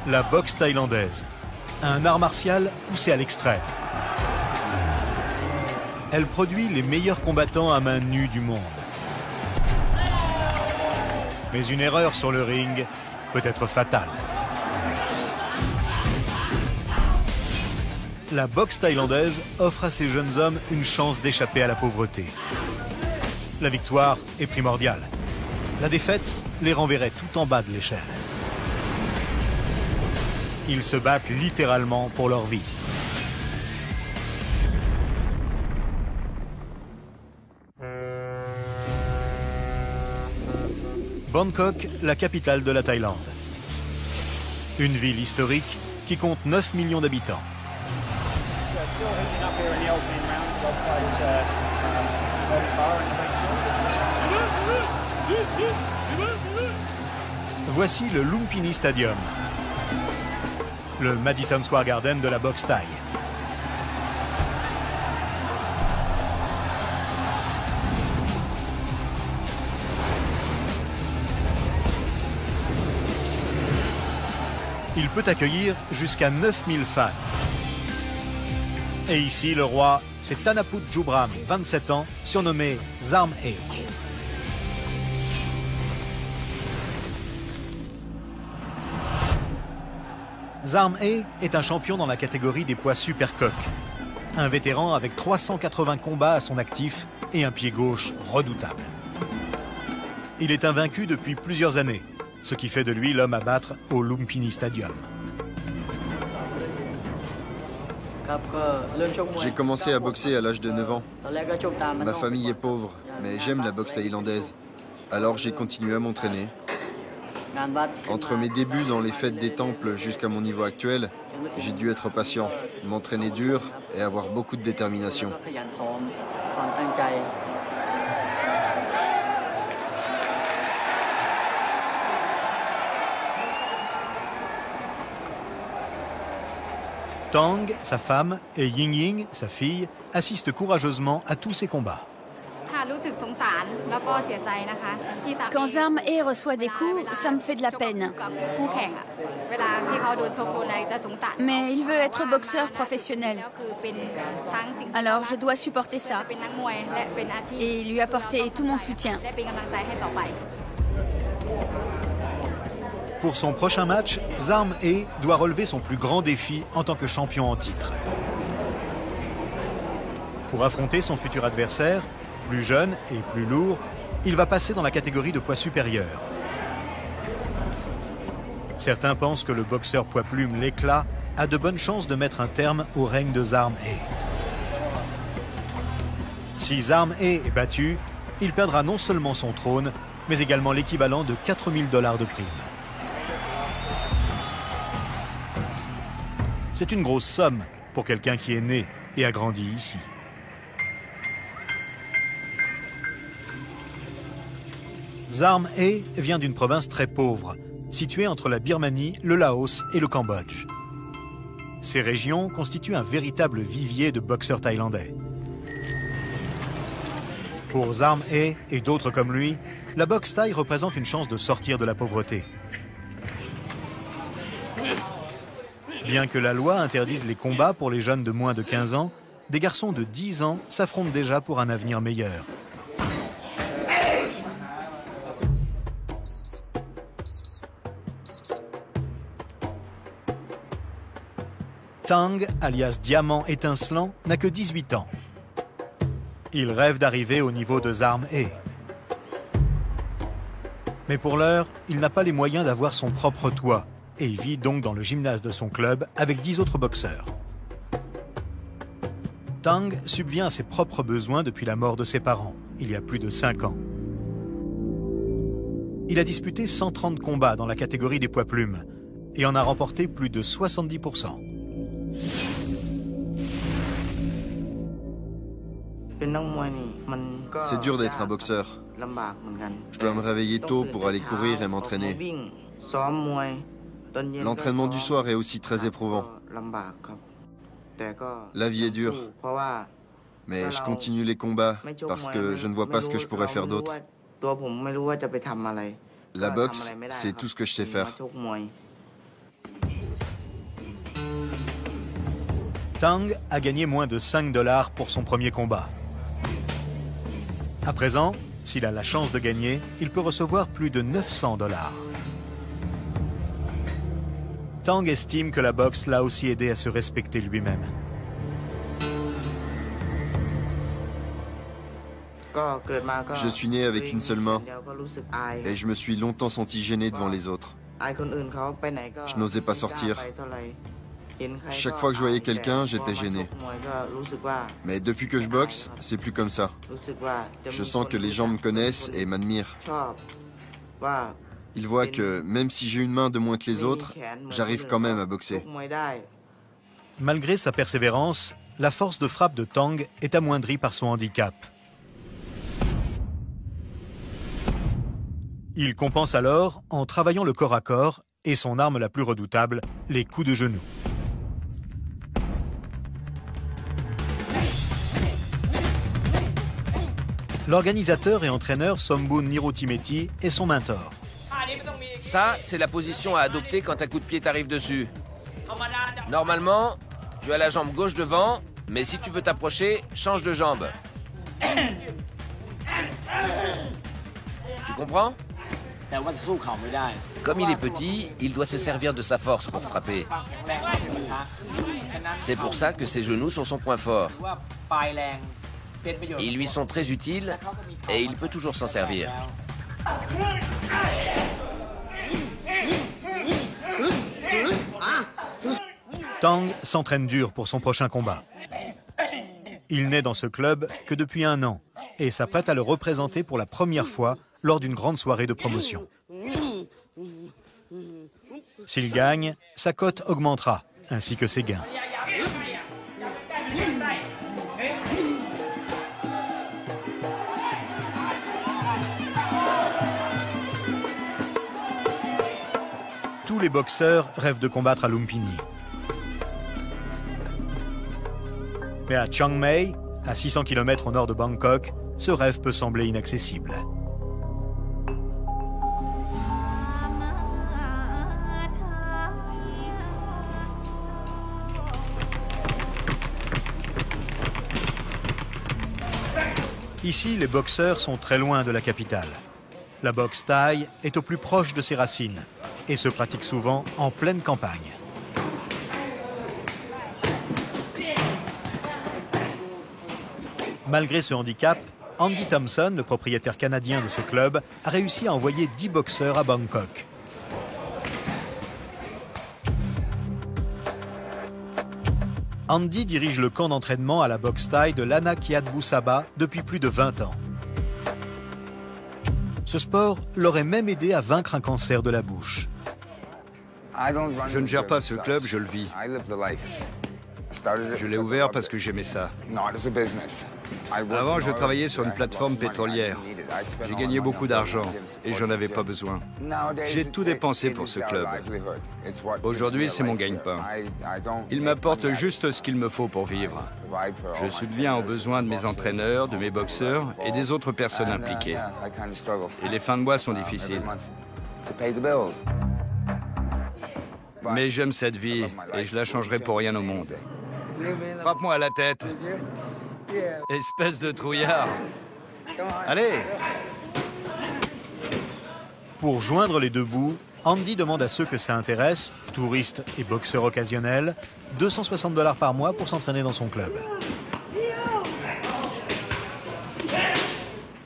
La boxe thaïlandaise, un art martial poussé à l'extrême. Elle produit les meilleurs combattants à main nue du monde. Mais une erreur sur le ring peut être fatale. La boxe thaïlandaise offre à ces jeunes hommes une chance d'échapper à la pauvreté. La victoire est primordiale. La défaite les renverrait tout en bas de l'échelle. Ils se battent littéralement pour leur vie. Bangkok, la capitale de la Thaïlande. Une ville historique qui compte 9 millions d'habitants. Voici le Lumpini Stadium, le Madison Square Garden de la boxe thaï. Il peut accueillir jusqu'à 9000 fans. Et ici, le roi, c'est Tanaput Jubram, 27 ans, surnommé Zarm E. Zarm E est un champion dans la catégorie des poids supercoques. Un vétéran avec 380 combats à son actif et un pied gauche redoutable. Il est invaincu depuis plusieurs années, ce qui fait de lui l'homme à battre au Lumpini Stadium. J'ai commencé à boxer à l'âge de 9 ans. Ma famille est pauvre, mais j'aime la boxe thaïlandaise. Alors j'ai continué à m'entraîner. Entre mes débuts dans les fêtes des temples jusqu'à mon niveau actuel, j'ai dû être patient, m'entraîner dur et avoir beaucoup de détermination. Tang, sa femme, et Ying Ying, sa fille, assistent courageusement à tous ces combats. Quand Zarm E reçoit des coups, ça me fait de la peine. Mais il veut être boxeur professionnel. Alors je dois supporter ça et lui apporter tout mon soutien. Pour son prochain match, Zarm E doit relever son plus grand défi en tant que champion en titre. Pour affronter son futur adversaire, plus jeune et plus lourd, il va passer dans la catégorie de poids supérieur. Certains pensent que le boxeur poids plume l'éclat a de bonnes chances de mettre un terme au règne de Zarm E. Si Zarm E est battu, il perdra non seulement son trône, mais également l'équivalent de 4 000 $ de prime. C'est une grosse somme pour quelqu'un qui est né et a grandi ici. Zarm E vient d'une province très pauvre, située entre la Birmanie, le Laos et le Cambodge. Ces régions constituent un véritable vivier de boxeurs thaïlandais. Pour Zarm E et d'autres comme lui, la boxe thaï représente une chance de sortir de la pauvreté. Bien que la loi interdise les combats pour les jeunes de moins de 15 ans, des garçons de 10 ans s'affrontent déjà pour un avenir meilleur. Tang, alias Diamant étincelant, n'a que 18 ans. Il rêve d'arriver au niveau de Zarm E. Mais pour l'heure, il n'a pas les moyens d'avoir son propre toit et il vit donc dans le gymnase de son club avec 10 autres boxeurs. Tang subvient à ses propres besoins depuis la mort de ses parents, il y a plus de 5 ans. Il a disputé 130 combats dans la catégorie des poids plumes et en a remporté plus de 70%. C'est dur d'être un boxeur. Je dois me réveiller tôt pour aller courir et m'entraîner. L'entraînement du soir est aussi très éprouvant. La vie est dure. Mais je continue les combats parce que je ne vois pas ce que je pourrais faire d'autre. La boxe, c'est tout ce que je sais faire. Tang a gagné moins de 5 $ pour son premier combat. À présent, s'il a la chance de gagner, il peut recevoir plus de 900 $. Tang estime que la boxe l'a aussi aidé à se respecter lui-même. Je suis né avec une seule main et je me suis longtemps senti gêné devant les autres. Je n'osais pas sortir. Chaque fois que je voyais quelqu'un, j'étais gêné. Mais depuis que je boxe, c'est plus comme ça. Je sens que les gens me connaissent et m'admirent. Ils voient que même si j'ai une main de moins que les autres, j'arrive quand même à boxer. Malgré sa persévérance, la force de frappe de Tang est amoindrie par son handicap. Il compense alors en travaillant le corps à corps et son arme la plus redoutable, les coups de genou. L'organisateur et entraîneur Somboon Nirutimeti est son mentor. Ça, c'est la position à adopter quand un coup de pied t'arrive dessus. Normalement, tu as la jambe gauche devant, mais si tu veux t'approcher, change de jambe. Tu comprends? Comme il est petit, il doit se servir de sa force pour frapper. C'est pour ça que ses genoux sont son point fort. Ils lui sont très utiles et il peut toujours s'en servir. Tang s'entraîne dur pour son prochain combat. Il n'est dans ce club que depuis 1 an et s'apprête à le représenter pour la première fois lors d'une grande soirée de promotion. S'il gagne, sa cote augmentera, ainsi que ses gains. Tous les boxeurs rêvent de combattre à Lumpini. Mais à Chiang Mai, à 600 km au nord de Bangkok, ce rêve peut sembler inaccessible. Ici, les boxeurs sont très loin de la capitale. La boxe thaï est au plus proche de ses racines et se pratique souvent en pleine campagne. Malgré ce handicap, Andy Thompson, le propriétaire canadien de ce club, a réussi à envoyer 10 boxeurs à Bangkok. Andy dirige le camp d'entraînement à la boxe thaï de l'Anakiatbu Saba depuis plus de 20 ans. Ce sport l'aurait même aidé à vaincre un cancer de la bouche. Je ne gère pas ce club, je le vis. Je l'ai ouvert parce que j'aimais ça. Avant, je travaillais sur une plateforme pétrolière. J'ai gagné beaucoup d'argent et j'en avais pas besoin. J'ai tout dépensé pour ce club. Aujourd'hui, c'est mon gagne-pain. Il m'apporte juste ce qu'il me faut pour vivre. Je subviens aux besoins de mes entraîneurs, de mes boxeurs et des autres personnes impliquées. Et les fins de mois sont difficiles. Mais j'aime cette vie et je la changerai pour rien au monde. Frappe-moi à la tête. Espèce de trouillard. Allez! Pour joindre les deux bouts, Andy demande à ceux que ça intéresse, touristes et boxeurs occasionnels, 260 $ par mois pour s'entraîner dans son club.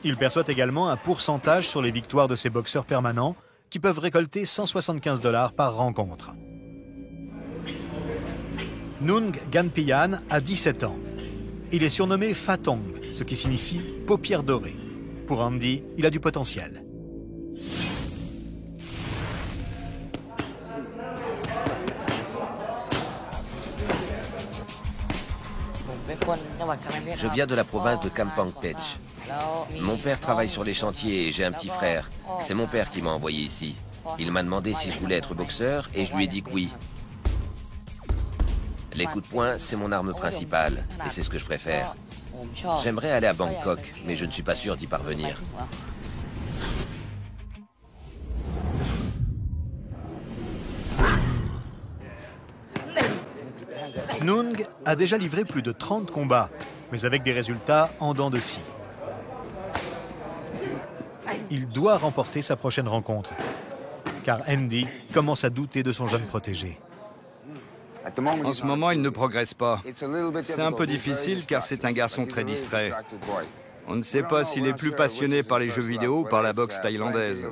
Il perçoit également un pourcentage sur les victoires de ses boxeurs permanents qui peuvent récolter 175 $ par rencontre. Nung Ganpian a 17 ans. Il est surnommé Fatong, ce qui signifie paupière dorée. Pour Andy, il a du potentiel. Je viens de la province de Kampong Pech. Mon père travaille sur les chantiers et j'ai un petit frère. C'est mon père qui m'a envoyé ici. Il m'a demandé si je voulais être boxeur et je lui ai dit que oui. Les coups de poing, c'est mon arme principale et c'est ce que je préfère. J'aimerais aller à Bangkok, mais je ne suis pas sûr d'y parvenir. Nung a déjà livré plus de 30 combats, mais avec des résultats en dents de scie. Il doit remporter sa prochaine rencontre, car Andy commence à douter de son jeune protégé. En ce moment, il ne progresse pas. C'est un peu difficile car c'est un garçon très distrait. On ne sait pas s'il est plus passionné par les jeux vidéo ou par la boxe thaïlandaise.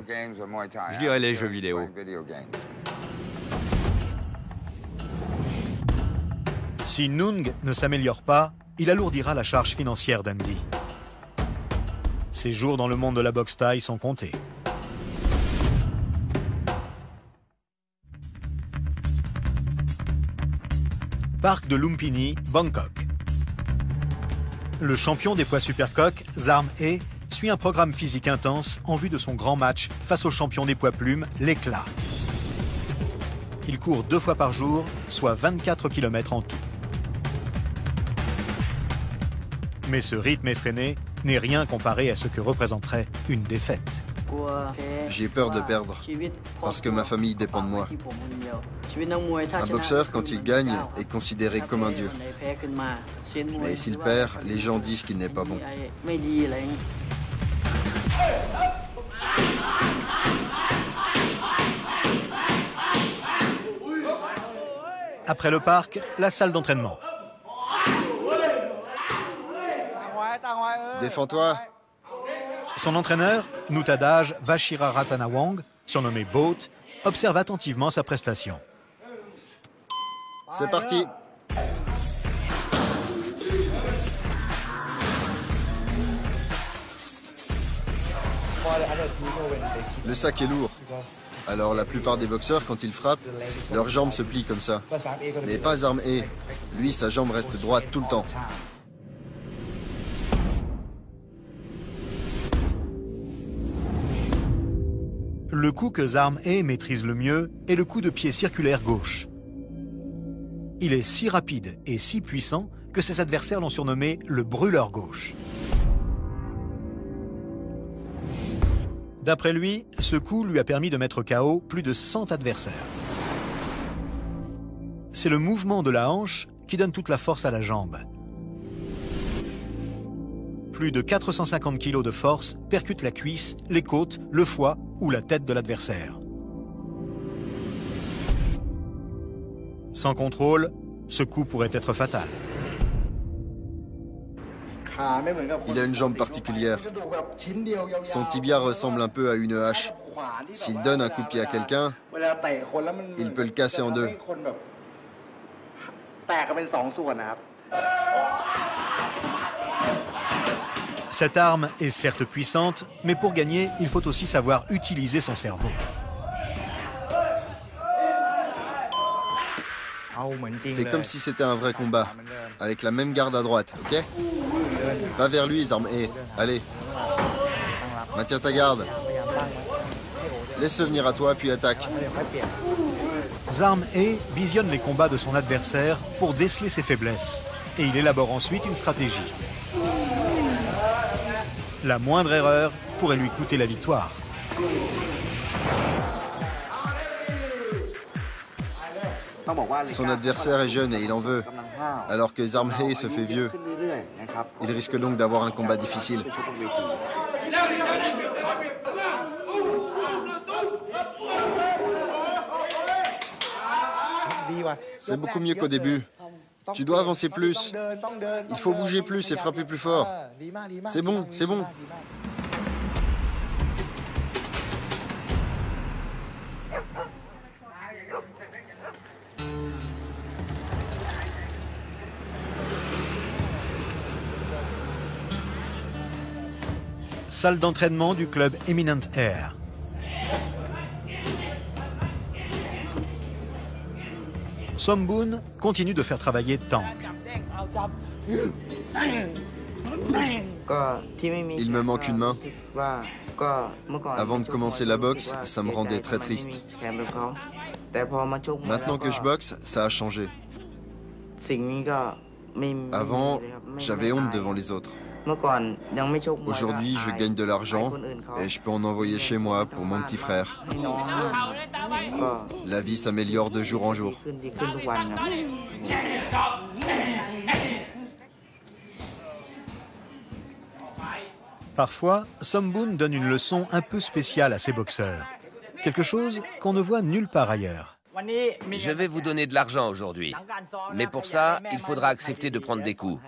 Je dirais les jeux vidéo. Si Nung ne s'améliore pas, il alourdira la charge financière d'Andy. Ses jours dans le monde de la boxe thaï sont comptés. Parc de Lumpini, Bangkok. Le champion des poids supercoq, Zarm E, suit un programme physique intense en vue de son grand match face au champion des poids plumes, l'Éclat. Il court 2 fois par jour, soit 24 km en tout. Mais ce rythme effréné n'est rien comparé à ce que représenterait une défaite. J'ai peur de perdre, parce que ma famille dépend de moi. Un boxeur, quand il gagne, est considéré comme un dieu. Mais s'il perd, les gens disent qu'il n'est pas bon. Après le parc, la salle d'entraînement. Défends-toi. Son entraîneur, Nuttadaj Vachiraratanawong, surnommé Boat, observe attentivement sa prestation. C'est parti. Le sac est lourd. Alors la plupart des boxeurs, quand ils frappent, leurs jambes se plient comme ça. Mais pas Zarm E. Lui, sa jambe reste droite tout le temps. Le coup que Zarm E maîtrise le mieux est le coup de pied circulaire gauche. Il est si rapide et si puissant que ses adversaires l'ont surnommé le brûleur gauche. D'après lui, ce coup lui a permis de mettre KO plus de 100 adversaires. C'est le mouvement de la hanche qui donne toute la force à la jambe. Plus de 450 kg de force percutent la cuisse, les côtes, le foie ou la tête de l'adversaire. Sans contrôle, ce coup pourrait être fatal. Il a une jambe particulière. Son tibia ressemble un peu à une hache. S'il donne un coup de pied à quelqu'un, il peut le casser en deux. Cette arme est certes puissante, mais pour gagner, il faut aussi savoir utiliser son cerveau. Fais comme si c'était un vrai combat, avec la même garde à droite, ok? Va vers lui, Zarm E. Allez. Maintiens ta garde. Laisse-le venir à toi, puis attaque. Zarm E visionne les combats de son adversaire pour déceler ses faiblesses. Et il élabore ensuite une stratégie. La moindre erreur pourrait lui coûter la victoire. Son adversaire est jeune et il en veut, alors que Zarm E se fait vieux. Il risque donc d'avoir un combat difficile. C'est beaucoup mieux qu'au début. Tu dois avancer plus. Il faut bouger plus et frapper plus fort. C'est bon, c'est bon. Salle d'entraînement du club Eminent Air. Somboon continue de faire travailler Tank. Il me manque une main. Avant de commencer la boxe, ça me rendait très triste. Maintenant que je boxe, ça a changé. Avant, j'avais honte devant les autres. Aujourd'hui, je gagne de l'argent et je peux en envoyer chez moi pour mon petit frère. La vie s'améliore de jour en jour. Parfois, Somboon donne une leçon un peu spéciale à ses boxeurs. Quelque chose qu'on ne voit nulle part ailleurs. Je vais vous donner de l'argent aujourd'hui. Mais pour ça, il faudra accepter de prendre des coups.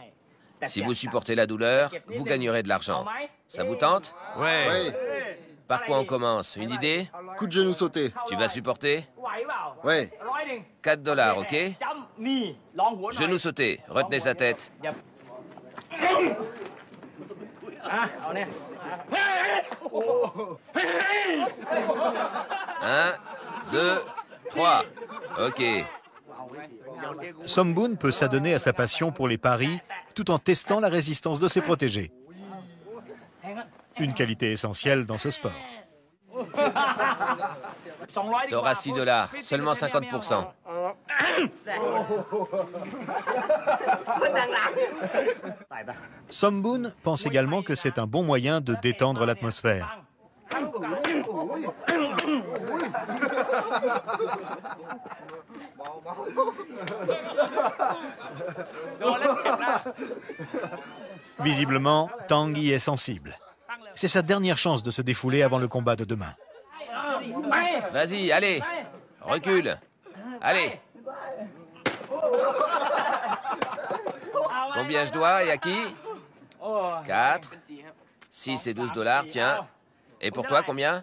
Si vous supportez la douleur, vous gagnerez de l'argent. Ça vous tente? Ouais. Ouais. Par quoi on commence? Une idée? Coup de genou sauté. Tu vas supporter? Ouais. 4 $, ok? Genou sauté, retenez sa tête. 1, 2, 3. Ok. Somboon peut s'adonner à sa passion pour les paris tout en testant la résistance de ses protégés. Une qualité essentielle dans ce sport. T'auras 6 $, seulement 50%. Somboon pense également que c'est un bon moyen de détendre l'atmosphère. Visiblement, Tang y est sensible. C'est sa dernière chance de se défouler avant le combat de demain. Vas-y, allez. Recule. Allez. Combien je dois et à qui? 4, 6 et 12 $, tiens. Et pour toi, combien?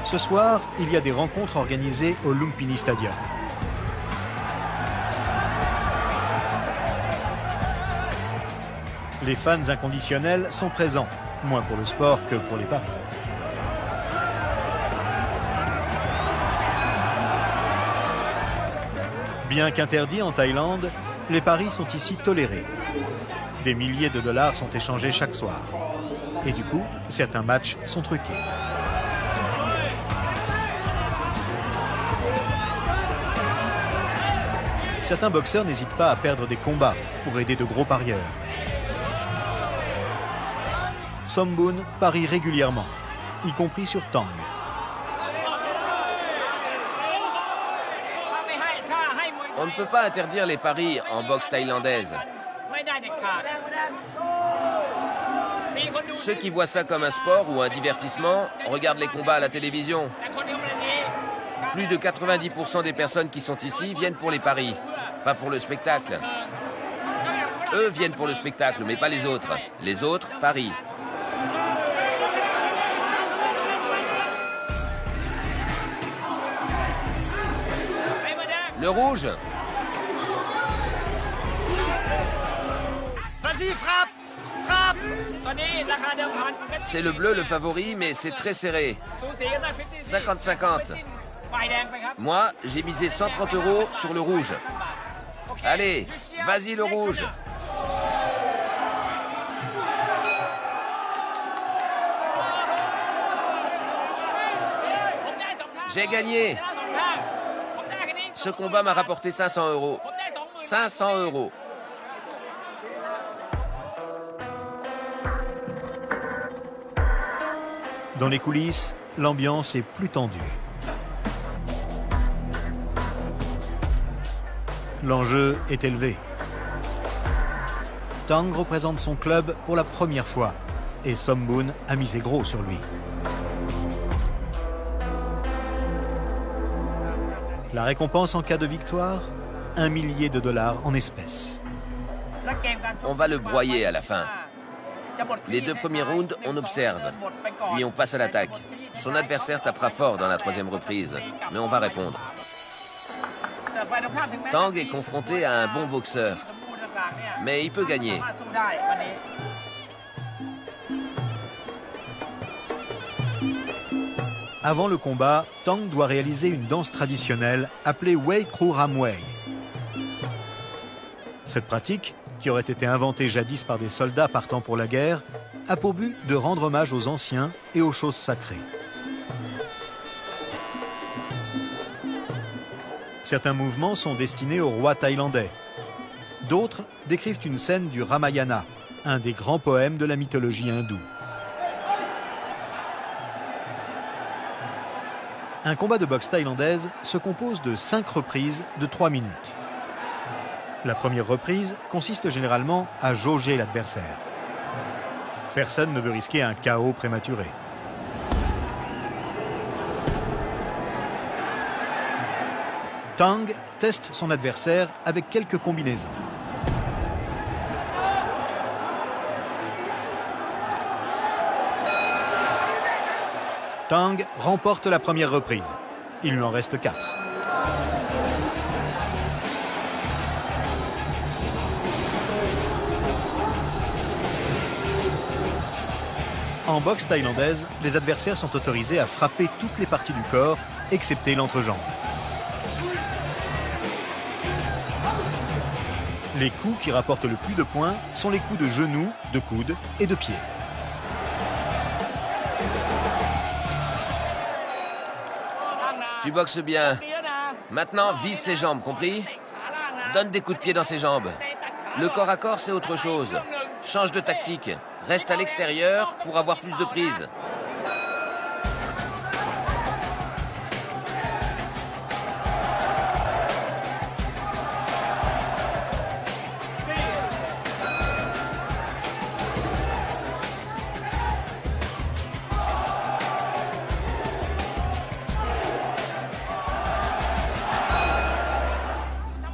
Ce soir, il y a des rencontres organisées au Lumpini Stadium. Les fans inconditionnels sont présents, moins pour le sport que pour les paris. Bien qu'interdits en Thaïlande, les paris sont ici tolérés. Des milliers de dollars sont échangés chaque soir. Et du coup, certains matchs sont truqués. Certains boxeurs n'hésitent pas à perdre des combats pour aider de gros parieurs. Somboon parie régulièrement, y compris sur Tang. On ne peut pas interdire les paris en boxe thaïlandaise. Ceux qui voient ça comme un sport ou un divertissement regardent les combats à la télévision. Plus de 90% des personnes qui sont ici viennent pour les paris, pas pour le spectacle. Eux viennent pour le spectacle, mais pas les autres. Les autres parient. Le rouge. Vas-y, frappe! Frappe! C'est le bleu le favori, mais c'est très serré. 50-50. Moi, j'ai misé 130 € sur le rouge. Allez, vas-y le rouge. J'ai gagné. Ce combat m'a rapporté 500 €. 500 €. Dans les coulisses, l'ambiance est plus tendue. L'enjeu est élevé. Tang représente son club pour la première fois et Somboon a misé gros sur lui. La récompense en cas de victoire, 1 millier de dollars en espèces. On va le broyer à la fin. Les 2 premiers rounds, on observe, puis on passe à l'attaque. Son adversaire tapera fort dans la 3e reprise, mais on va répondre. Tang est confronté à un bon boxeur, mais il peut gagner. Avant le combat, Tang doit réaliser une danse traditionnelle appelée Wei Kru Ram Wei. Cette pratique, qui aurait été inventée jadis par des soldats partant pour la guerre, a pour but de rendre hommage aux anciens et aux choses sacrées. Certains mouvements sont destinés au roi thaïlandais. D'autres décrivent une scène du Ramayana, un des grands poèmes de la mythologie hindoue. Un combat de boxe thaïlandaise se compose de 5 reprises de 3 minutes. La première reprise consiste généralement à jauger l'adversaire. Personne ne veut risquer un KO prématuré. Tang teste son adversaire avec quelques combinaisons. Tang remporte la première reprise. Il lui en reste 4. En boxe thaïlandaise, les adversaires sont autorisés à frapper toutes les parties du corps, excepté l'entrejambe. Les coups qui rapportent le plus de points sont les coups de genoux, de coude et de pied. Tu boxes bien. Maintenant, vise ses jambes, compris? Donne des coups de pied dans ses jambes. Le corps à corps, c'est autre chose. Change de tactique. Reste à l'extérieur pour avoir plus de prise.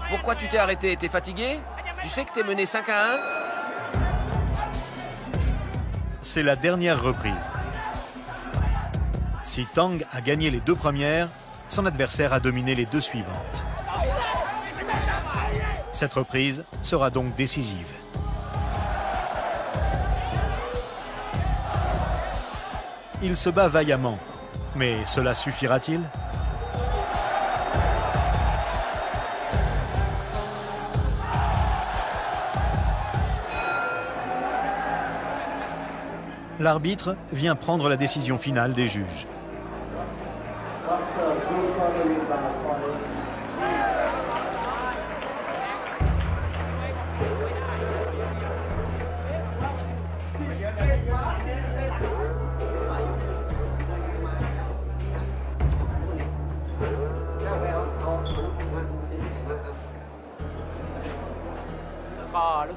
Pourquoi tu t'es arrêté? T'es fatigué? Tu sais que t'es mené 5-1? C'est la dernière reprise. Si Tang a gagné les 2 premières, son adversaire a dominé les 2 suivantes. Cette reprise sera donc décisive. Il se bat vaillamment, mais cela suffira-t-il? L'arbitre vient prendre la décision finale des juges.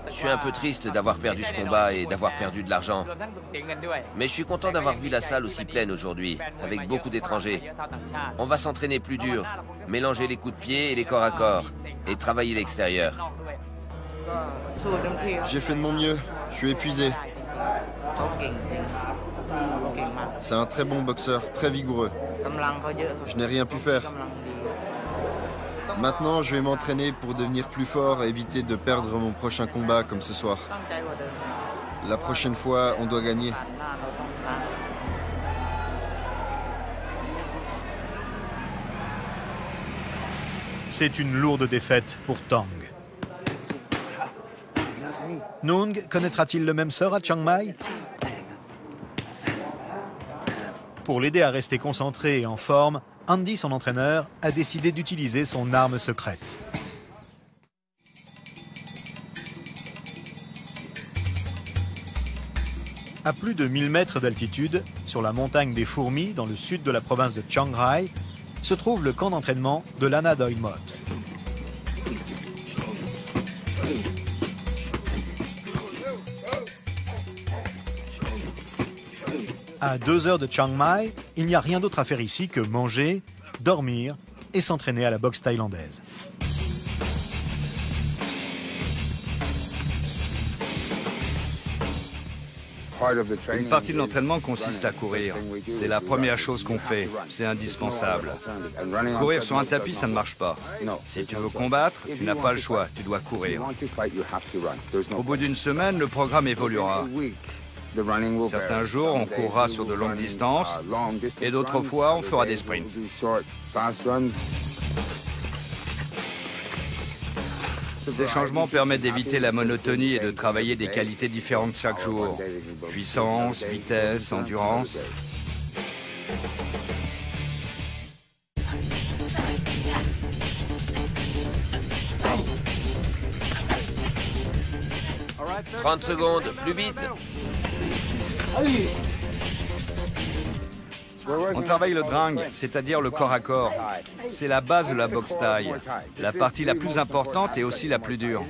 Je suis un peu triste d'avoir perdu ce combat et d'avoir perdu de l'argent. Mais je suis content d'avoir vu la salle aussi pleine aujourd'hui, avec beaucoup d'étrangers. On va s'entraîner plus dur, mélanger les coups de pied et les corps à corps, et travailler l'extérieur. J'ai fait de mon mieux, je suis épuisé. C'est un très bon boxeur, très vigoureux. Je n'ai rien pu faire. Maintenant, je vais m'entraîner pour devenir plus fort et éviter de perdre mon prochain combat comme ce soir. La prochaine fois, on doit gagner. C'est une lourde défaite pour Tang. Nung connaîtra-t-il le même sort à Chiang Mai? Pour l'aider à rester concentré et en forme, Andy, son entraîneur, a décidé d'utiliser son arme secrète. À plus de 1000 mètres d'altitude, sur la montagne des Fourmis, dans le sud de la province de Chiang Rai, se trouve le camp d'entraînement de Lana Doi Mot. À 2 heures de Chiang Mai, il n'y a rien d'autre à faire ici que manger, dormir et s'entraîner à la boxe thaïlandaise. Une partie de l'entraînement consiste à courir. C'est la première chose qu'on fait. C'est indispensable. Courir sur un tapis, ça ne marche pas. Si tu veux combattre, tu n'as pas le choix. Tu dois courir. Au bout d'une semaine, le programme évoluera. Certains jours, on courra sur de longues distances et d'autres fois, on fera des sprints. Ces changements permettent d'éviter la monotonie et de travailler des qualités différentes chaque jour. Puissance, vitesse, endurance. « 30 secondes, plus vite. On travaille le dring, c'est-à-dire le corps à corps. C'est la base de la boxe thaï. La partie la plus importante et aussi la plus dure.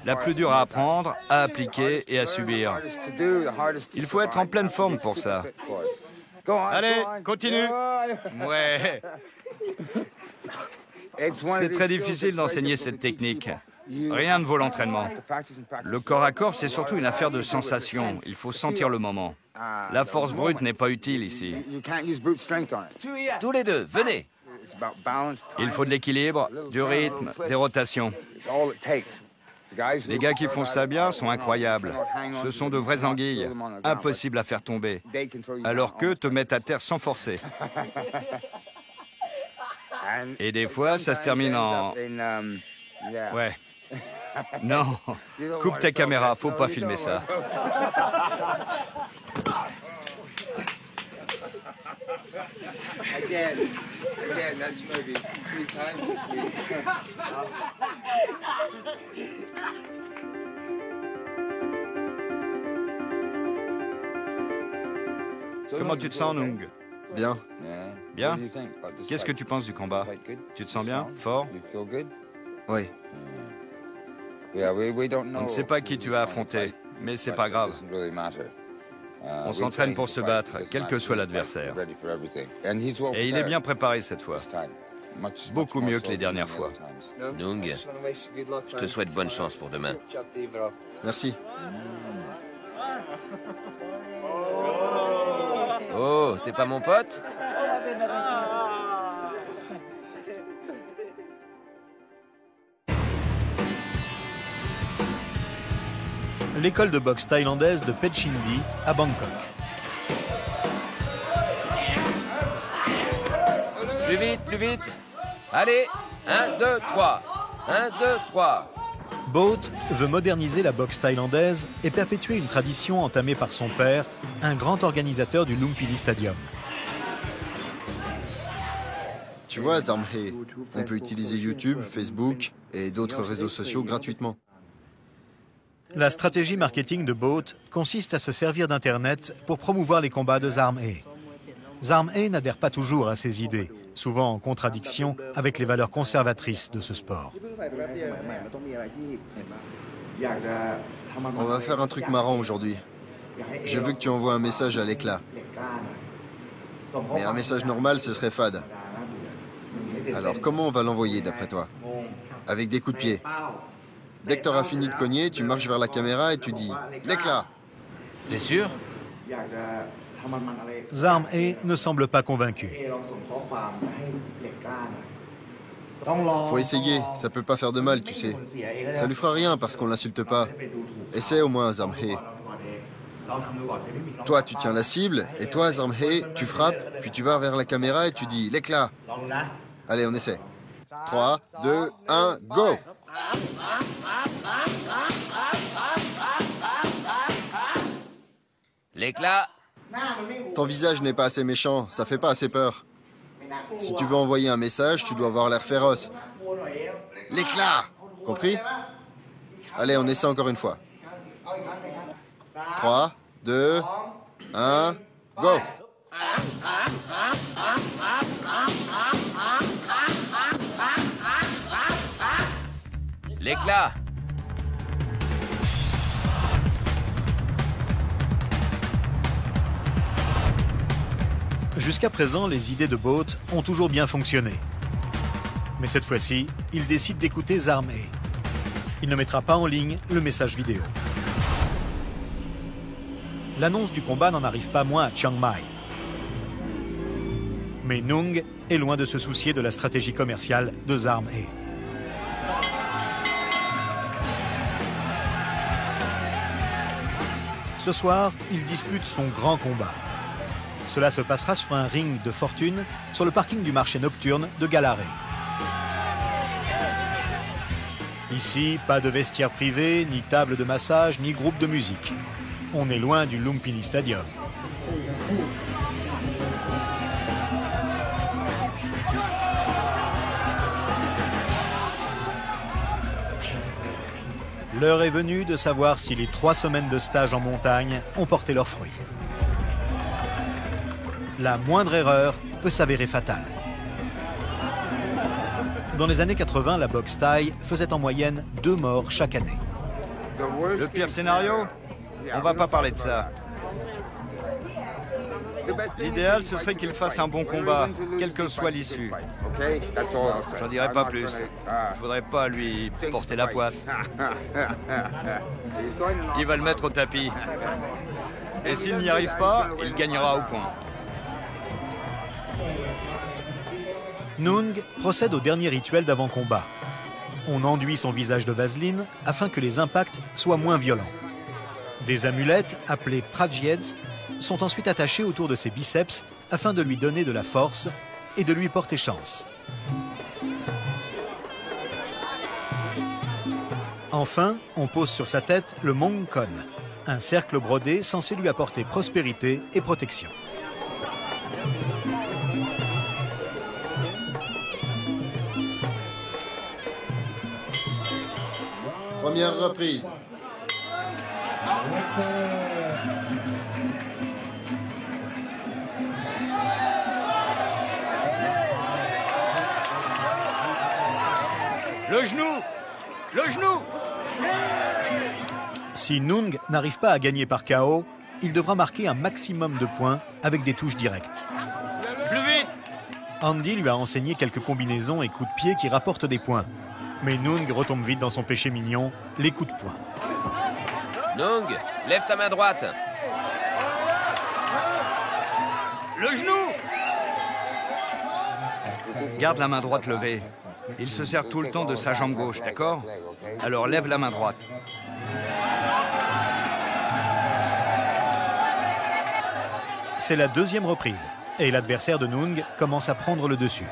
La plus dure à apprendre, à appliquer et à subir. Il faut être en pleine forme pour ça. Allez, continue. Ouais. C'est très difficile d'enseigner cette technique. Rien ne vaut l'entraînement. Le corps à corps, c'est surtout une affaire de sensation. Il faut sentir le moment. La force brute n'est pas utile ici. Tous les deux, venez. Il faut de l'équilibre, du rythme, des rotations. Les gars qui font ça bien sont incroyables. Ce sont de vraies anguilles, impossibles à faire tomber. Alors qu'eux te mettent à terre sans forcer. Et des fois, ça se termine en... Ouais. Non, coupe ta caméra, faut pas filmer ça. Comment tu te sens, Nung? Bien. Bien? Qu'est-ce que tu penses du combat? Tu te sens bien? Fort? Oui. On ne sait pas qui tu vas affronter, mais c'est pas grave. On s'entraîne pour se battre, quel que soit l'adversaire. Et il est bien préparé cette fois. Beaucoup mieux que les dernières fois. Nung, je te souhaite bonne chance pour demain. Merci. Oh, t'es pas mon pote? L'école de boxe thaïlandaise de Petchindi à Bangkok. Plus vite, plus vite. Allez, 1, 2, 3. 1, 2, 3. Boat veut moderniser la boxe thaïlandaise et perpétuer une tradition entamée par son père, un grand organisateur du Lumpini Stadium. Tu vois, Zarmhe, on peut utiliser YouTube, Facebook et d'autres réseaux sociaux gratuitement. La stratégie marketing de Boat consiste à se servir d'Internet pour promouvoir les combats de Zarmhe. Zarmhe n'adhère pas toujours à ses idées, souvent en contradiction avec les valeurs conservatrices de ce sport. On va faire un truc marrant aujourd'hui. Je veux que tu envoies un message à l'éclat. Mais un message normal, ce serait fade. Alors comment on va l'envoyer d'après toi? Avec des coups de pied. Dès que tu auras fini de cogner, tu marches vers la caméra et tu dis « l'éclat ». T'es sûr? Zarmhe ne semble pas convaincu. Faut essayer, ça peut pas faire de mal, tu sais. Ça lui fera rien parce qu'on l'insulte pas. Essaie au moins, Zarmhe. Toi, tu tiens la cible, et toi, Zarmhe, tu frappes, puis tu vas vers la caméra et tu dis « l'éclat ». Allez, on essaie. 3, 2, 1, go! L'éclat. Ton visage n'est pas assez méchant, ça fait pas assez peur. Si tu veux envoyer un message, tu dois avoir l'air féroce. L'éclat! Compris? Allez, on essaie encore une fois. 3, 2, 1, go! L'éclat. Jusqu'à présent, les idées de Boat ont toujours bien fonctionné. Mais cette fois-ci, il décide d'écouter Zarmhe. Il ne mettra pas en ligne le message vidéo. L'annonce du combat n'en arrive pas moins à Chiang Mai. Mais Nung est loin de se soucier de la stratégie commerciale de Zarmhe. Ce soir, il dispute son grand combat. Cela se passera sur un ring de fortune sur le parking du marché nocturne de Galare. Ici, pas de vestiaire privé, ni table de massage, ni groupe de musique. On est loin du Lumpini Stadium. L'heure est venue de savoir si les 3 semaines de stage en montagne ont porté leurs fruits. La moindre erreur peut s'avérer fatale. Dans les années 80, la boxe thaï faisait en moyenne 2 morts chaque année. Le pire scénario? On va pas parler de ça. L'idéal, ce serait qu'il fasse un bon combat, quelle que soit l'issue. J'en dirai pas plus. Je voudrais pas lui porter la poisse. Il va le mettre au tapis. Et s'il n'y arrive pas, il gagnera au point. Nung procède au dernier rituel d'avant-combat. On enduit son visage de vaseline afin que les impacts soient moins violents. Des amulettes, appelées prajeds, sont ensuite attachées autour de ses biceps afin de lui donner de la force et de lui porter chance. Enfin, on pose sur sa tête le Mongkon, un cercle brodé censé lui apporter prospérité et protection. Première reprise. Le genou! Le genou! Si Nung n'arrive pas à gagner par KO, il devra marquer un maximum de points avec des touches directes. Plus vite! Andy lui a enseigné quelques combinaisons et coups de pied qui rapportent des points. Mais Nung retombe vite dans son péché mignon, les coups de poing. Nung, lève ta main droite. Le genou! Garde la main droite levée. Il se sert tout le temps de sa jambe gauche, d'accord? Alors lève la main droite. C'est la deuxième reprise, et l'adversaire de Nung commence à prendre le dessus.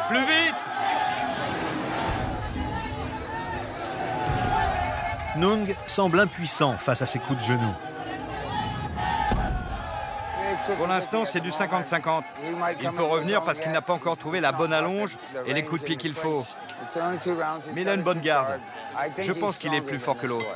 Plus vite! Nung semble impuissant face à ses coups de genou. Pour l'instant, c'est du 50-50. Il peut revenir parce qu'il n'a pas encore trouvé la bonne allonge et les coups de pied qu'il faut. Mais il a une bonne garde. Je pense qu'il est plus fort que l'autre.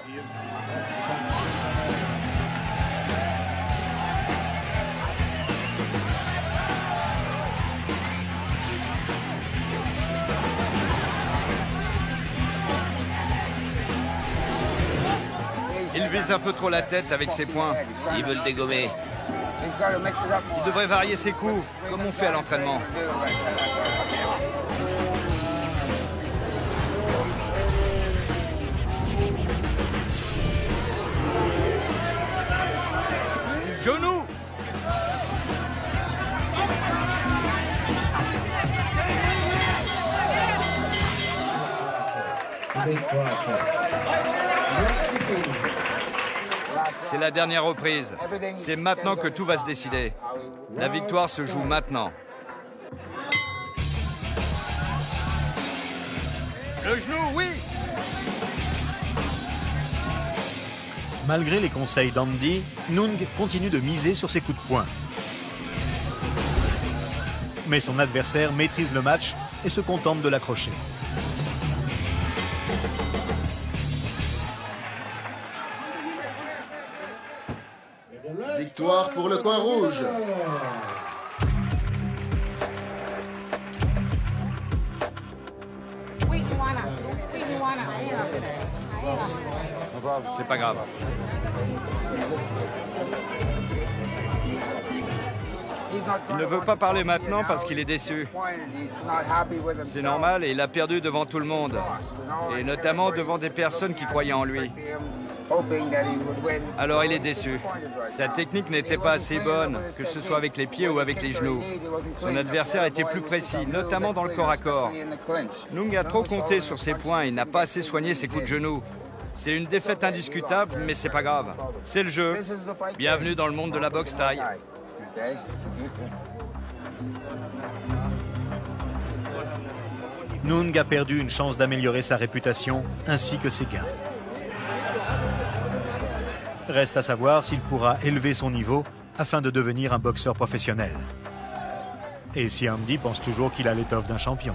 Il vise un peu trop la tête avec ses poings. Il veut le dégommer. Il devrait varier ses coups, comme on fait à l'entraînement. Genou! C'est la dernière reprise. C'est maintenant que tout va se décider. La victoire se joue maintenant. Le genou, oui! Malgré les conseils d'Andy, Nung continue de miser sur ses coups de poing. Mais son adversaire maîtrise le match et se contente de l'accrocher. Victoire pour le coin rouge. C'est pas grave. Il ne veut pas parler maintenant parce qu'il est déçu. C'est normal et il a perdu devant tout le monde. Et notamment devant des personnes qui croyaient en lui. Alors il est déçu. Sa technique n'était pas assez bonne, que ce soit avec les pieds ou avec les genoux. Son adversaire était plus précis, notamment dans le corps à corps. Nung a trop compté sur ses points et n'a pas assez soigné ses coups de genoux. C'est une défaite indiscutable, mais c'est pas grave. C'est le jeu. Bienvenue dans le monde de la boxe thaï. Nung a perdu une chance d'améliorer sa réputation ainsi que ses gains. Reste à savoir s'il pourra élever son niveau afin de devenir un boxeur professionnel. Et si Hamdi pense toujours qu'il a l'étoffe d'un champion.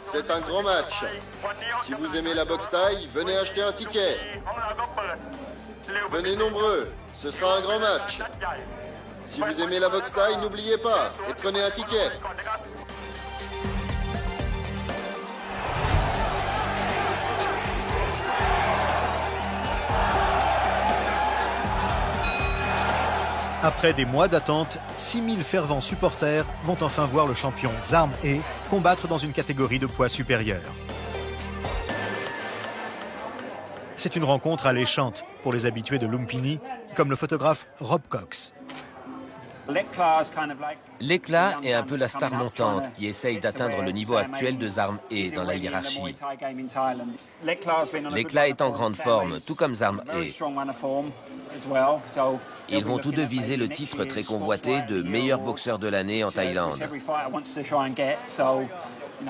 C'est un grand match. Si vous aimez la boxe thaï, venez acheter un ticket. Venez nombreux, ce sera un grand match. Si vous aimez la boxe thaï, n'oubliez pas et prenez un ticket. Après des mois d'attente, 6000 fervents supporters vont enfin voir le champion Zarm He combattre dans une catégorie de poids supérieur. C'est une rencontre alléchante pour les habitués de Lumpini, comme le photographe Rob Cox. L'éclat est un peu la star montante qui essaye d'atteindre le niveau actuel de Zarm He dans la hiérarchie. L'éclat est en grande forme, tout comme Zarm He. Ils vont tous deux viser le titre très convoité de meilleur boxeur de l'année en Thaïlande.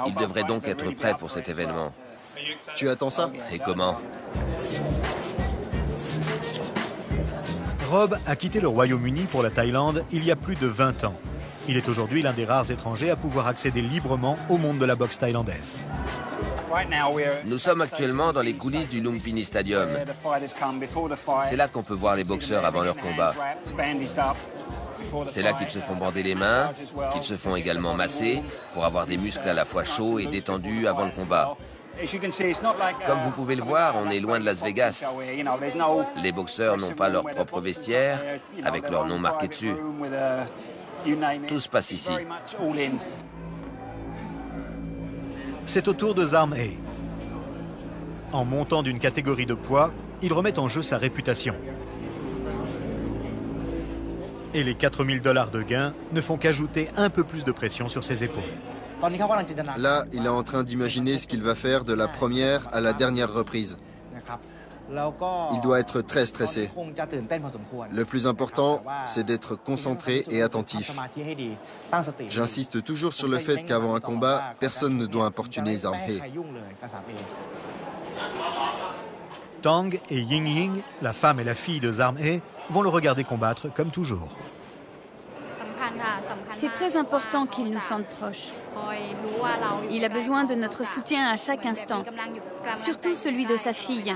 Ils devraient donc être prêts pour cet événement. Tu attends ça? Et comment? Rob a quitté le Royaume-Uni pour la Thaïlande il y a plus de 20 ans. Il est aujourd'hui l'un des rares étrangers à pouvoir accéder librement au monde de la boxe thaïlandaise. Nous sommes actuellement dans les coulisses du Lumpini Stadium. C'est là qu'on peut voir les boxeurs avant leur combat. C'est là qu'ils se font bander les mains, qu'ils se font également masser pour avoir des muscles à la fois chauds et détendus avant le combat. Comme vous pouvez le voir, on est loin de Las Vegas. Les boxeurs n'ont pas leur propre vestiaire, avec leur nom marqué dessus. Tout se passe ici. C'est au tour de Zarm He. En montant d'une catégorie de poids, il remet en jeu sa réputation. Et les 4000 $ de gains ne font qu'ajouter un peu plus de pression sur ses épaules. Là, il est en train d'imaginer ce qu'il va faire de la première à la dernière reprise. Il doit être très stressé. Le plus important, c'est d'être concentré et attentif. J'insiste toujours sur le fait qu'avant un combat, personne ne doit importuner Zarm He. Tang et Ying Ying, la femme et la fille de Zarm He, vont le regarder combattre comme toujours. C'est très important qu'il nous sente proches. Il a besoin de notre soutien à chaque instant, surtout celui de sa fille.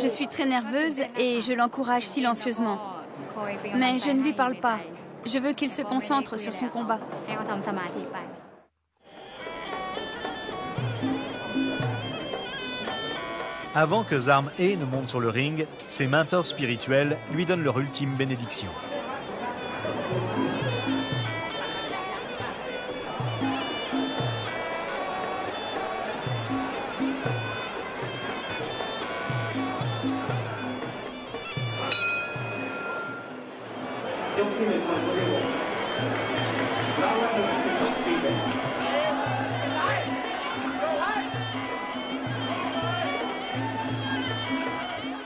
Je suis très nerveuse et je l'encourage silencieusement. Mais je ne lui parle pas. Je veux qu'il se concentre sur son combat. Avant que Zarm He ne monte sur le ring, ses mentors spirituels lui donnent leur ultime bénédiction.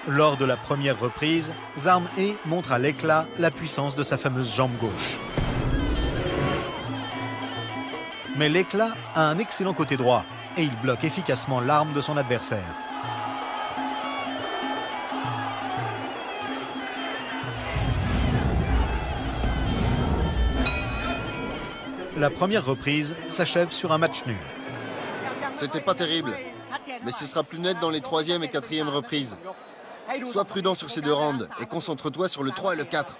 Lors de la première reprise, Zarm He montre à l'éclat la puissance de sa fameuse jambe gauche. Mais l'éclat a un excellent côté droit et il bloque efficacement l'arme de son adversaire. La première reprise s'achève sur un match nul. C'était pas terrible, mais ce sera plus net dans les 3e et 4e reprises. Sois prudent sur ces 2 rounds et concentre-toi sur le 3 et le 4.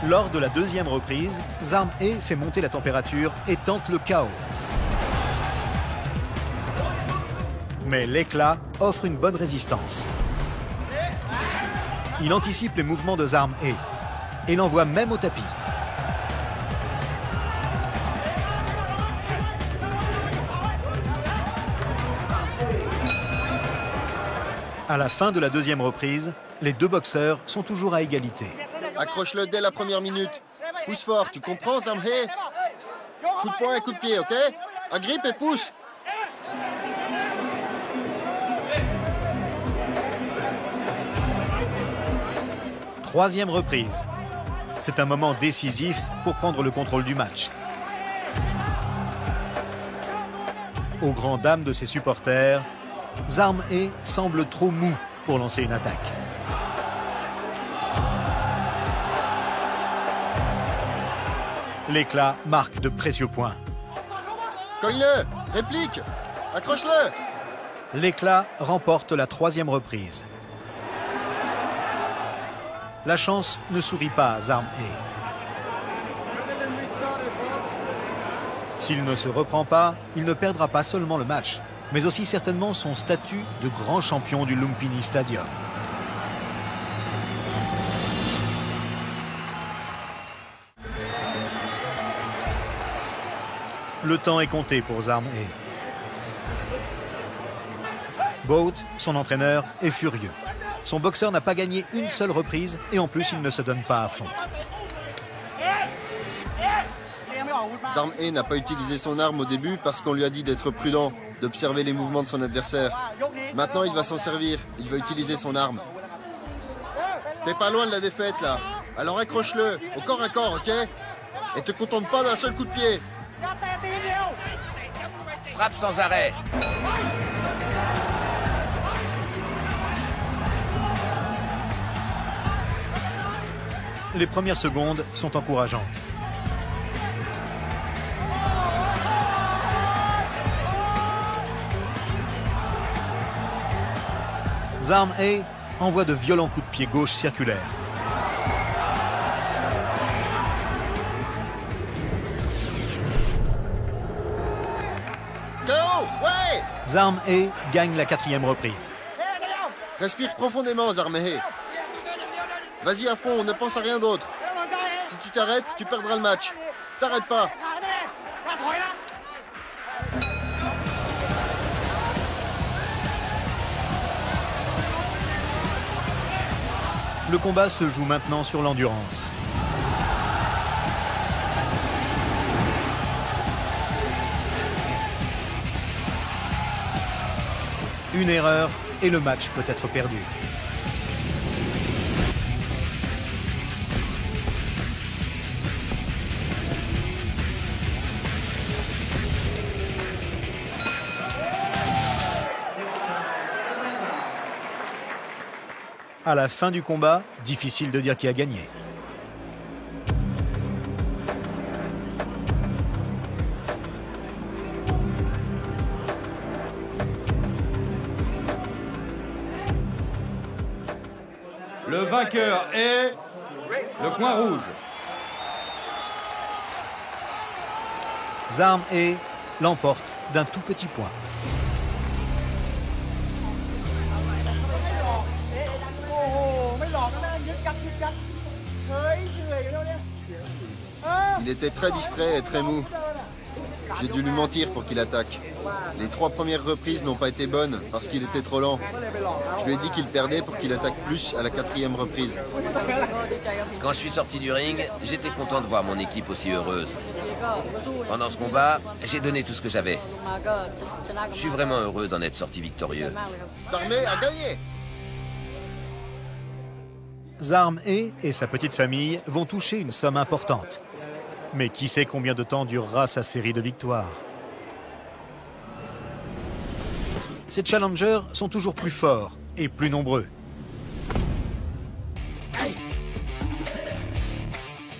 Lors de la 2e reprise, Zarm He fait monter la température et tente le KO. Mais l'éclat offre une bonne résistance. Il anticipe les mouvements de Zarm He et l'envoie même au tapis. À la fin de la deuxième reprise, les deux boxeurs sont toujours à égalité. Accroche-le dès la première minute. Pousse fort, tu comprends, Zamhe? Coup de poing et coup de pied, ok? Agrippe et pousse. Troisième reprise. C'est un moment décisif pour prendre le contrôle du match. Aux grandes dames de ses supporters, Zarm E semble trop mou pour lancer une attaque. L'éclat marque de précieux points. Cogne-le, réplique, accroche-le. L'éclat remporte la troisième reprise. La chance ne sourit pas à Zarm E. S'il ne se reprend pas, il ne perdra pas seulement le match, mais aussi certainement son statut de grand champion du Lumpini Stadium. Le temps est compté pour Zarm E. Boat, son entraîneur, est furieux. Son boxeur n'a pas gagné une seule reprise et en plus, il ne se donne pas à fond. Zarm E n'a pas utilisé son arme au début parce qu'on lui a dit d'être prudent, d'observer les mouvements de son adversaire. Maintenant, il va s'en servir. Il va utiliser son arme. T'es pas loin de la défaite, là. Alors accroche-le, au corps à corps, ok? Et te contente pas d'un seul coup de pied. Frappe sans arrêt. Les premières secondes sont encourageantes. Zarm E envoie de violents coups de pied gauche circulaires. KO, ouais! Zarm E gagne la quatrième reprise. Respire profondément, Zarm E. Vas-y à fond, ne pense à rien d'autre. Si tu t'arrêtes, tu perdras le match. T'arrêtes pas. Le combat se joue maintenant sur l'endurance. Une erreur et le match peut être perdu. À la fin du combat, difficile de dire qui a gagné. Le vainqueur est le coin rouge. Zarm E l'emporte d'un tout petit point. Il était très distrait et très mou. J'ai dû lui mentir pour qu'il attaque. Les 3 premières reprises n'ont pas été bonnes parce qu'il était trop lent. Je lui ai dit qu'il perdait pour qu'il attaque plus à la 4e reprise. Quand je suis sorti du ring, j'étais content de voir mon équipe aussi heureuse. Pendant ce combat, j'ai donné tout ce que j'avais. Je suis vraiment heureux d'en être sorti victorieux. Zarm E a gagné! Zarm E et sa petite famille vont toucher une somme importante. Mais qui sait combien de temps durera sa série de victoires? Ces challengers sont toujours plus forts et plus nombreux.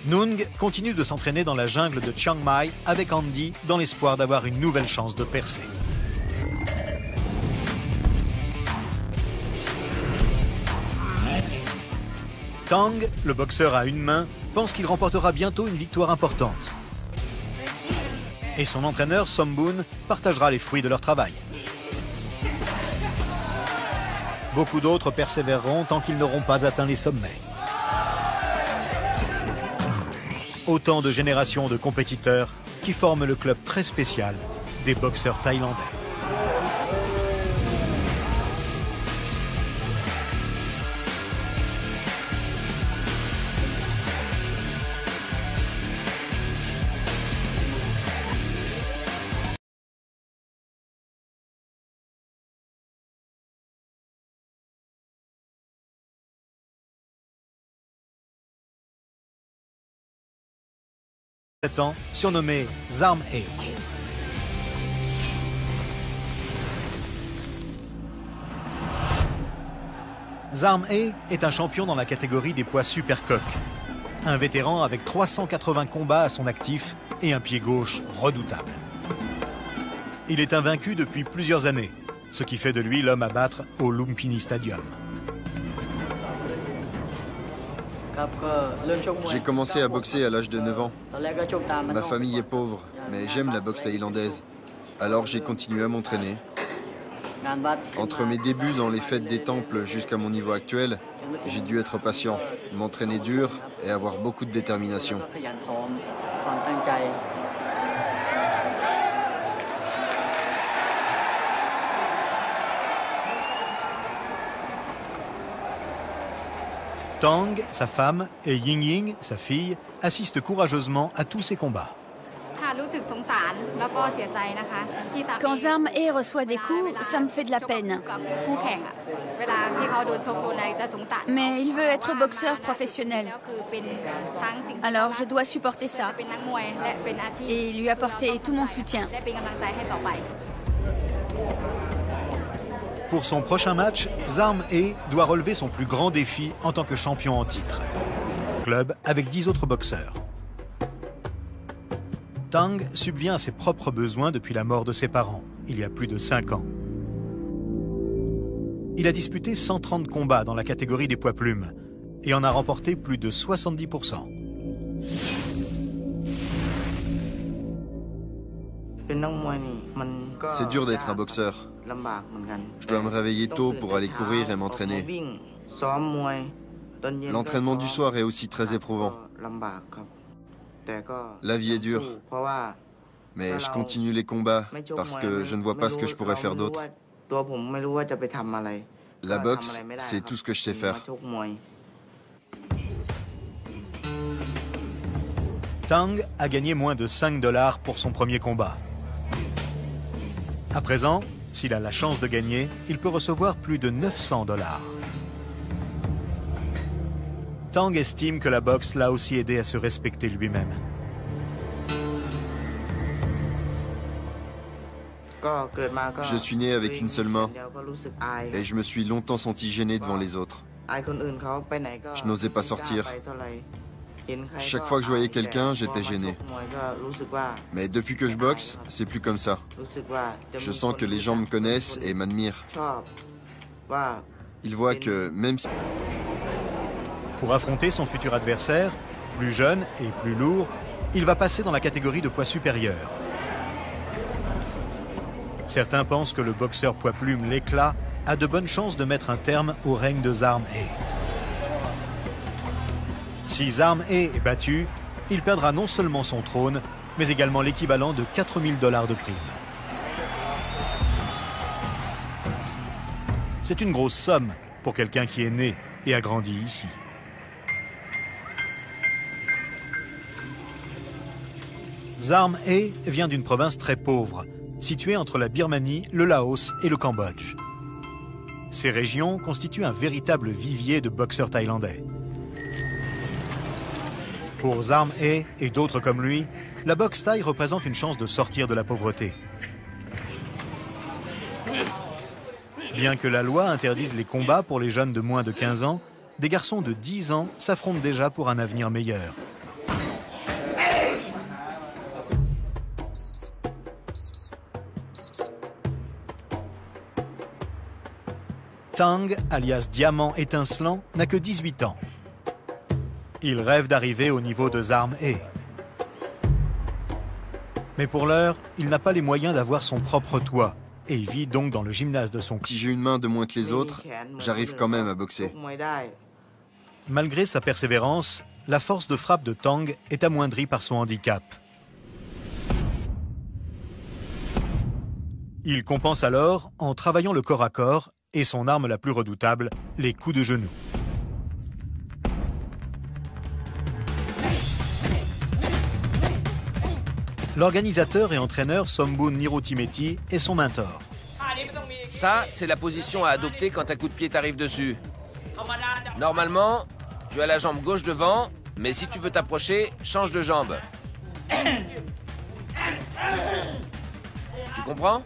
Nung continue de s'entraîner dans la jungle de Chiang Mai avec Andy dans l'espoir d'avoir une nouvelle chance de percer. Tang, le boxeur à une main, pense qu'il remportera bientôt une victoire importante. Et son entraîneur, Sombun, partagera les fruits de leur travail. Beaucoup d'autres persévéreront tant qu'ils n'auront pas atteint les sommets. Autant de générations de compétiteurs qui forment le club très spécial des boxeurs thaïlandais. 7 ans, surnommé Zarm Age. Zarm est un champion dans la catégorie des poids supercoques. Un vétéran avec 380 combats à son actif et un pied gauche redoutable. Il est invaincu depuis plusieurs années, ce qui fait de lui l'homme à battre au Lumpini Stadium. J'ai commencé à boxer à l'âge de 9 ans. Ma famille est pauvre, mais j'aime la boxe thaïlandaise. Alors j'ai continué à m'entraîner. Entre mes débuts dans les fêtes des temples jusqu'à mon niveau actuel, j'ai dû être patient, m'entraîner dur et avoir beaucoup de détermination. Tang, sa femme, et Ying Ying, sa fille, assistent courageusement à tous ces combats. Quand Zarm reçoit des coups, ça me fait de la peine. Mais il veut être boxeur professionnel. Alors je dois supporter ça et lui apporter tout mon soutien. Pour son prochain match, Zarm doit relever son plus grand défi en tant que champion en titre. Club avec 10 autres boxeurs. Tang subvient à ses propres besoins depuis la mort de ses parents, il y a plus de 5 ans. Il a disputé 130 combats dans la catégorie des poids plumes et en a remporté plus de 70%. C'est dur d'être un boxeur. Je dois me réveiller tôt pour aller courir et m'entraîner. L'entraînement du soir est aussi très éprouvant. La vie est dure. Mais je continue les combats parce que je ne vois pas ce que je pourrais faire d'autre. La boxe, c'est tout ce que je sais faire. Tang a gagné moins de 5 $ pour son premier combat. À présent, s'il a la chance de gagner, il peut recevoir plus de 900 $. Tang estime que la boxe l'a aussi aidé à se respecter lui-même. Je suis né avec une seule main et je me suis longtemps senti gêné devant les autres. Je n'osais pas sortir. Chaque fois que je voyais quelqu'un, j'étais gêné. Mais depuis que je boxe, c'est plus comme ça. Je sens que les gens me connaissent et m'admirent. Ils voient que même si... Pour affronter son futur adversaire, plus jeune et plus lourd, il va passer dans la catégorie de poids supérieur. Certains pensent que le boxeur poids plume l'éclat a de bonnes chances de mettre un terme au règne de Zarm Si Zarm est battu, il perdra non seulement son trône, mais également l'équivalent de 4 000 $ de prime. C'est une grosse somme pour quelqu'un qui est né et a grandi ici. Zarm vient d'une province très pauvre, située entre la Birmanie, le Laos et le Cambodge. Ces régions constituent un véritable vivier de boxeurs thaïlandais. Pour Zarm et d'autres comme lui, la boxe thaï représente une chance de sortir de la pauvreté. Bien que la loi interdise les combats pour les jeunes de moins de 15 ans, des garçons de 10 ans s'affrontent déjà pour un avenir meilleur. Tang, alias Diamant étincelant, n'a que 18 ans. Il rêve d'arriver au niveau de Zarm Mais pour l'heure, il n'a pas les moyens d'avoir son propre toit et il vit donc dans le gymnase de son... Si j'ai une main de moins que les autres, j'arrive quand même à boxer. Malgré sa persévérance, la force de frappe de Tang est amoindrie par son handicap. Il compense alors en travaillant le corps à corps et son arme la plus redoutable, les coups de genou. L'organisateur et entraîneur Sombun Nirutimeti est son mentor. Ça, c'est la position à adopter quand un coup de pied t'arrive dessus. Normalement, tu as la jambe gauche devant, mais si tu veux t'approcher, change de jambe. Tu comprends?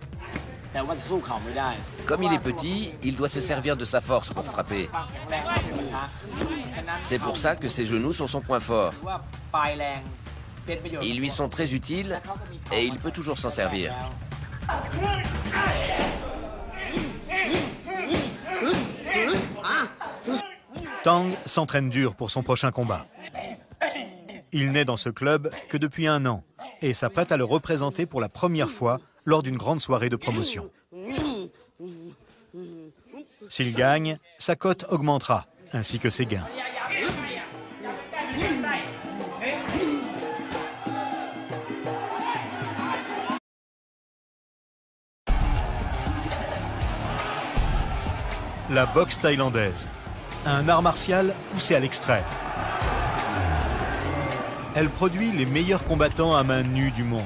Comme il est petit, il doit se servir de sa force pour frapper. C'est pour ça que ses genoux sont son point fort. Ils lui sont très utiles et il peut toujours s'en servir. Tang s'entraîne dur pour son prochain combat. Il n'est dans ce club que depuis 1 an et s'apprête à le représenter pour la première fois lors d'une grande soirée de promotion. S'il gagne, sa cote augmentera, ainsi que ses gains. La boxe thaïlandaise, un art martial poussé à l'extrême. Elle produit les meilleurs combattants à main nue du monde.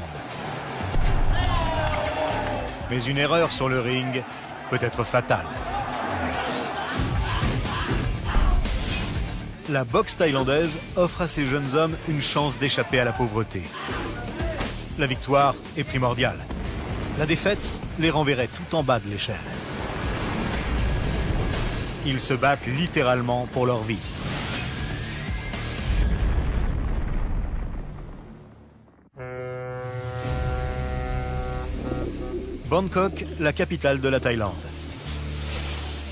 Mais une erreur sur le ring peut être fatale. La boxe thaïlandaise offre à ces jeunes hommes une chance d'échapper à la pauvreté. La victoire est primordiale. La défaite les renverrait tout en bas de l'échelle. Ils se battent littéralement pour leur vie. Bangkok, la capitale de la Thaïlande.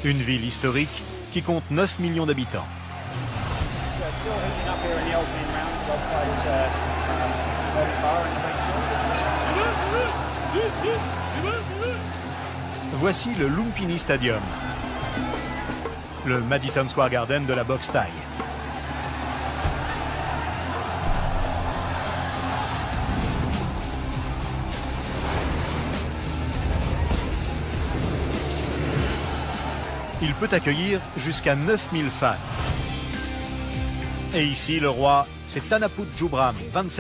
Une ville historique qui compte 9 millions d'habitants. Voici le Lumpini Stadium, le Madison Square Garden de la boxe thaï. Il peut accueillir jusqu'à 9000 fans. Et ici, le roi, c'est Tanaput Jubram, 27